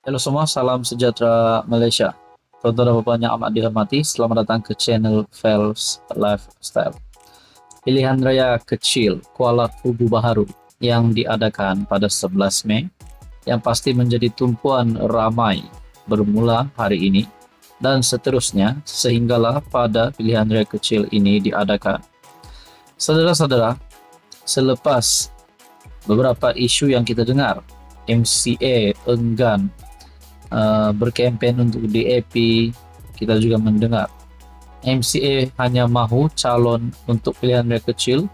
Halo semua, salam sejahtera Malaysia. Tuan-tuan dan puan yang amat dihormati, selamat datang ke channel Fels Lifestyle. Pilihan raya kecil Kuala Kubu Baharu yang diadakan pada 11 Mei yang pasti menjadi tumpuan ramai bermula hari ini dan seterusnya sehinggalah pada pilihan raya kecil ini diadakan. Saudara-saudara, selepas beberapa isu yang kita dengar, MCA enggan berkempen untuk DAP, kita juga mendengar MCA hanya mahu calon untuk pilihan raya kecil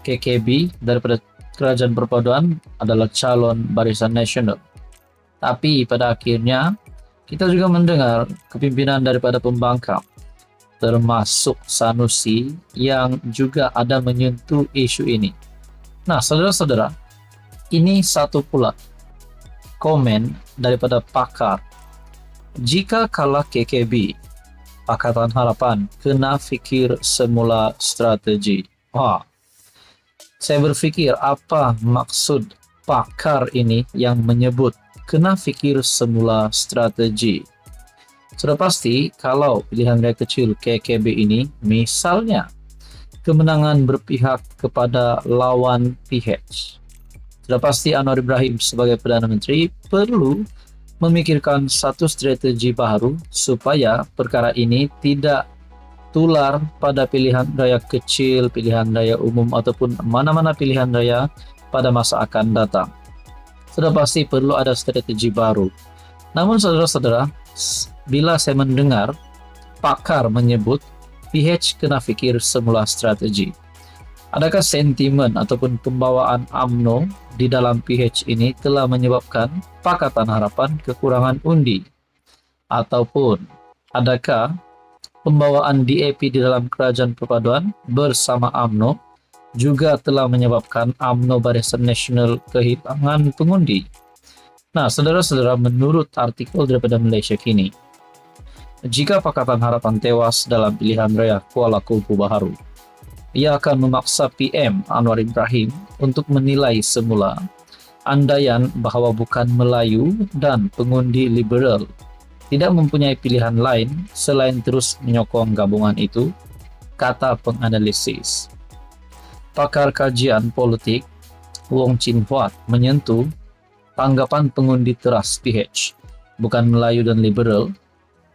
KKB daripada Kerajaan Perpaduan adalah calon Barisan Nasional. Tapi pada akhirnya kita juga mendengar kepimpinan daripada pembangkang termasuk Sanusi yang juga ada menyentuh isu ini. Nah, saudara-saudara, ini satu pula komen daripada pakar. Jika kalah KKB, Pakatan Harapan kena fikir semula strategi. Saya berfikir apa maksud pakar ini yang menyebut kena fikir semula strategi. Sudah pasti kalau pilihan raya kecil KKB ini misalnya kemenangan berpihak kepada lawan PH. Sudah pasti Anwar Ibrahim sebagai Perdana Menteri perlu memikirkan satu strategi baru supaya perkara ini tidak tular pada pilihan raya kecil, pilihan raya umum ataupun mana-mana pilihan raya pada masa akan datang. Sudah pasti perlu ada strategi baru. Namun saudara-saudara, bila saya mendengar pakar menyebut PH kena fikir semula strategi, adakah sentimen ataupun pembawaan UMNO di dalam PH ini telah menyebabkan Pakatan Harapan kekurangan undi? Ataupun adakah pembawaan DAP di dalam Kerajaan Perpaduan bersama UMNO juga telah menyebabkan UMNO Barisan Nasional kehilangan pengundi? Nah, saudara-saudara, menurut artikel daripada Malaysia Kini, jika Pakatan Harapan tewas dalam pilihan raya Kuala Kubu Baharu, ia akan memaksa PM Anwar Ibrahim untuk menilai semula andaian bahawa bukan Melayu dan pengundi liberal tidak mempunyai pilihan lain selain terus menyokong gabungan itu, kata penganalisis. Pakar kajian politik Wong Chin Huat menyentuh tanggapan pengundi teras PH, bukan Melayu dan liberal,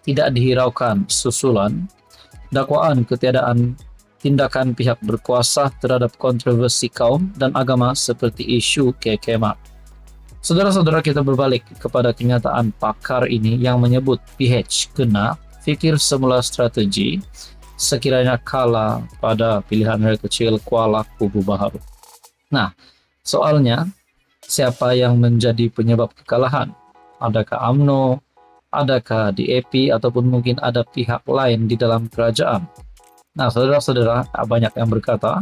tidak dihiraukan susulan dakwaan ketiadaan tindakan pihak berkuasa terhadap kontroversi kaum dan agama seperti isu KKM. Saudara-saudara, kita berbalik kepada kenyataan pakar ini yang menyebut PH kena fikir semula strategi sekiranya kalah pada pilihan raya kecil Kuala Kubu Baharu. Nah, soalnya siapa yang menjadi penyebab kekalahan? Adakah UMNO? Adakah DAP? Ataupun mungkin ada pihak lain di dalam kerajaan? Nah, saudara-saudara, banyak yang berkata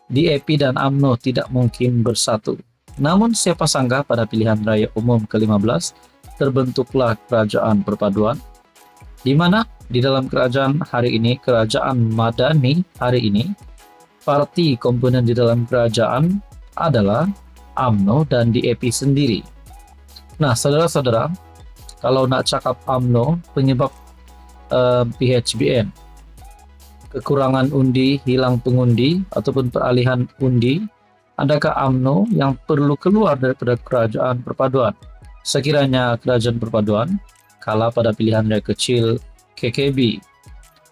DAP dan UMNO tidak mungkin bersatu. Namun siapa sangka pada pilihan raya umum ke-15 terbentuklah Kerajaan Perpaduan, di mana di dalam kerajaan hari ini, Kerajaan Madani hari ini, parti komponen di dalam kerajaan adalah UMNO dan DAP sendiri. Nah, saudara-saudara, kalau nak cakap UMNO, penyebab PHBN, kekurangan undi, hilang pengundi, ataupun peralihan undi, adakah UMNO yang perlu keluar daripada Kerajaan Perpaduan? Sekiranya Kerajaan Perpaduan kalah pada pilihan raya kecil KKB.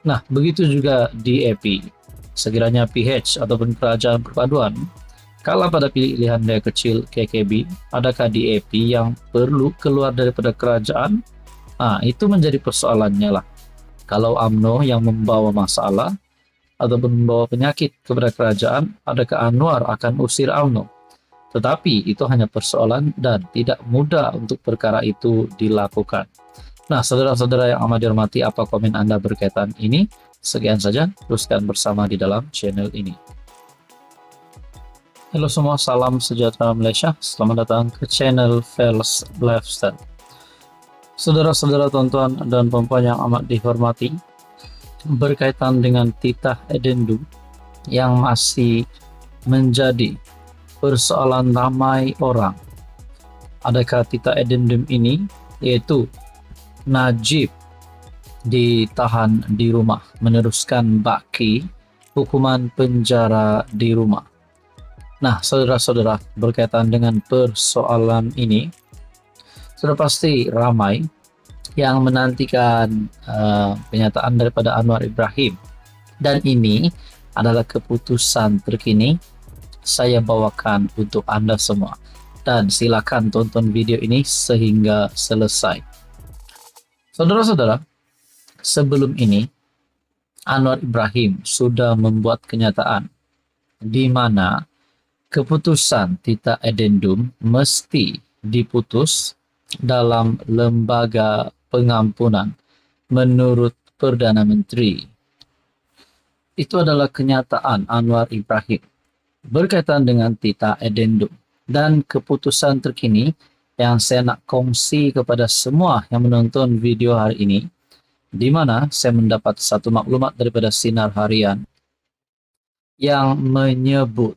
Nah, begitu juga DAP. Sekiranya PH ataupun Kerajaan Perpaduan kalah pada pilihan raya kecil KKB, adakah DAP yang perlu keluar daripada kerajaan? Itu menjadi persoalannya lah. Kalau UMNO yang membawa masalah ataupun membawa penyakit kepada kerajaan, adakah Anwar akan usir UMNO? Tetapi itu hanya persoalan dan tidak mudah untuk perkara itu dilakukan. Nah, saudara-saudara yang amat dihormati, apa komen Anda berkaitan ini? Sekian saja, teruskan bersama di dalam channel ini. Halo semua, salam sejahtera Malaysia. Selamat datang ke channel Fels Lifestyle. Saudara-saudara, tonton dan perempuan yang amat dihormati, berkaitan dengan titah addendum yang masih menjadi persoalan ramai orang. Adakah titah addendum ini yaitu Najib ditahan di rumah, meneruskan Baki hukuman penjara di rumah. Nah, saudara-saudara, berkaitan dengan persoalan ini, sudah pasti ramai yang menantikan penyataan daripada Anwar Ibrahim. Dan ini adalah keputusan terkini saya bawakan untuk Anda semua. Dan silakan tonton video ini sehingga selesai. Saudara-saudara, sebelum ini Anwar Ibrahim sudah membuat kenyataan di mana keputusan tita addendum mesti diputus dalam lembaga pengampunan menurut Perdana Menteri. Itu adalah kenyataan Anwar Ibrahim berkaitan dengan tita addendum. Dan keputusan terkini yang saya nak kongsi kepada semua yang menonton video hari ini, di mana saya mendapat satu maklumat daripada Sinar Harian yang menyebut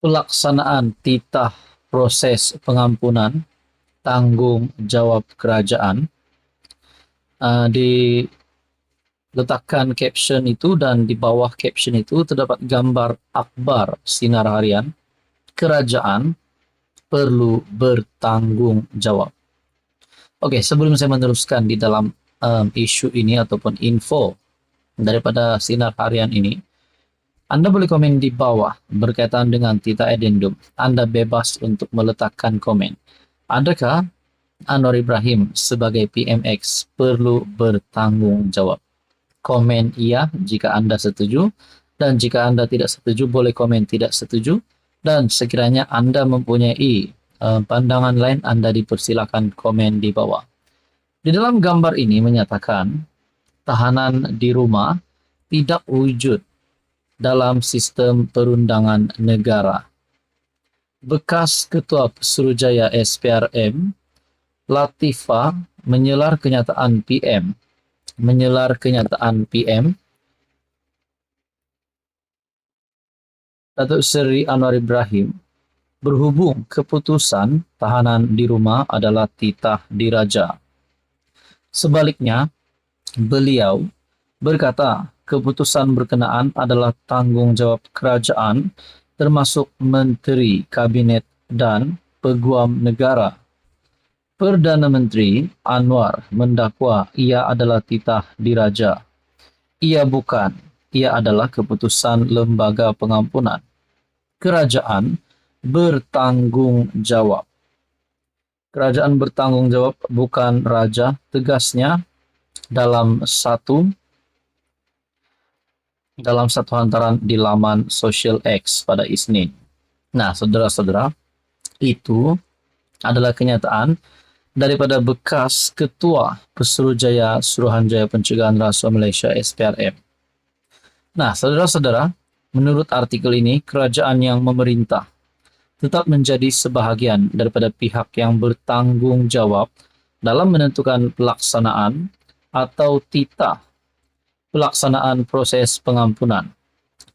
pelaksanaan titah proses pengampunan tanggung jawab kerajaan diletakkan caption itu, dan di bawah caption itu terdapat gambar akbar Sinar Harian, kerajaan perlu bertanggung jawab. Oke, sebelum saya meneruskan di dalam isu ini ataupun info daripada Sinar Harian ini, Anda boleh komen di bawah berkaitan dengan tita addendum. Anda bebas untuk meletakkan komen. Adakah Anwar Ibrahim sebagai PMX perlu bertanggung jawab? Komen iya jika Anda setuju, dan jika Anda tidak setuju boleh komen tidak setuju, dan sekiranya Anda mempunyai pandangan lain Anda dipersilakan komen di bawah. Di dalam gambar ini menyatakan tahanan di rumah tidak wujud dalam sistem perundangan negara. Bekas Ketua Pesuruhjaya SPRM Latifah menyelar kenyataan PM Datuk Seri Anwar Ibrahim berhubung keputusan tahanan di rumah adalah titah diraja. Sebaliknya, beliau berkata keputusan berkenaan adalah tanggung jawab kerajaan termasuk menteri, kabinet dan peguam negara. Perdana Menteri Anwar mendakwa ia adalah titah diraja. Ia bukan, ia adalah keputusan lembaga pengampunan. Kerajaan bertanggung jawab. Kerajaan bertanggung jawab, bukan raja, tegasnya dalam satu hantaran di laman Social X pada Isnin. Nah, saudara-saudara, itu adalah kenyataan daripada bekas Ketua Pesuruhjaya Suruhanjaya Pencegahan Rasuah Malaysia SPRM. Nah, saudara-saudara, menurut artikel ini, kerajaan yang memerintah tetap menjadi sebahagian daripada pihak yang bertanggung jawab dalam menentukan pelaksanaan atau titah pelaksanaan proses pengampunan.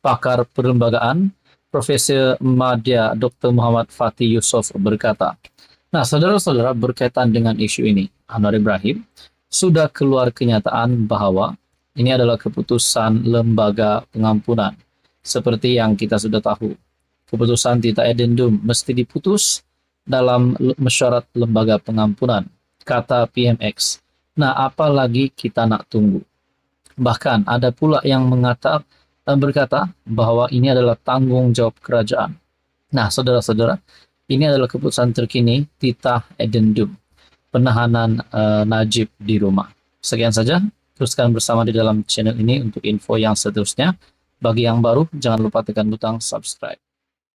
Pakar perlembagaan Profesor Madya Dr. Muhammad Fatih Yusof berkata, nah, saudara-saudara, berkaitan dengan isu ini, Anwar Ibrahim sudah keluar kenyataan bahwa ini adalah keputusan lembaga pengampunan. Seperti yang kita sudah tahu, keputusan tita addendum mesti diputus dalam mesyuarat lembaga pengampunan, kata PMX. Nah, apa lagi kita nak tunggu? Bahkan ada pula yang berkata bahwa ini adalah tanggung jawab kerajaan. Nah, saudara-saudara, ini adalah keputusan terkini titah addendum, penahanan Najib di rumah. Sekian saja, teruskan bersama di dalam channel ini untuk info yang seterusnya. Bagi yang baru, jangan lupa tekan butang subscribe.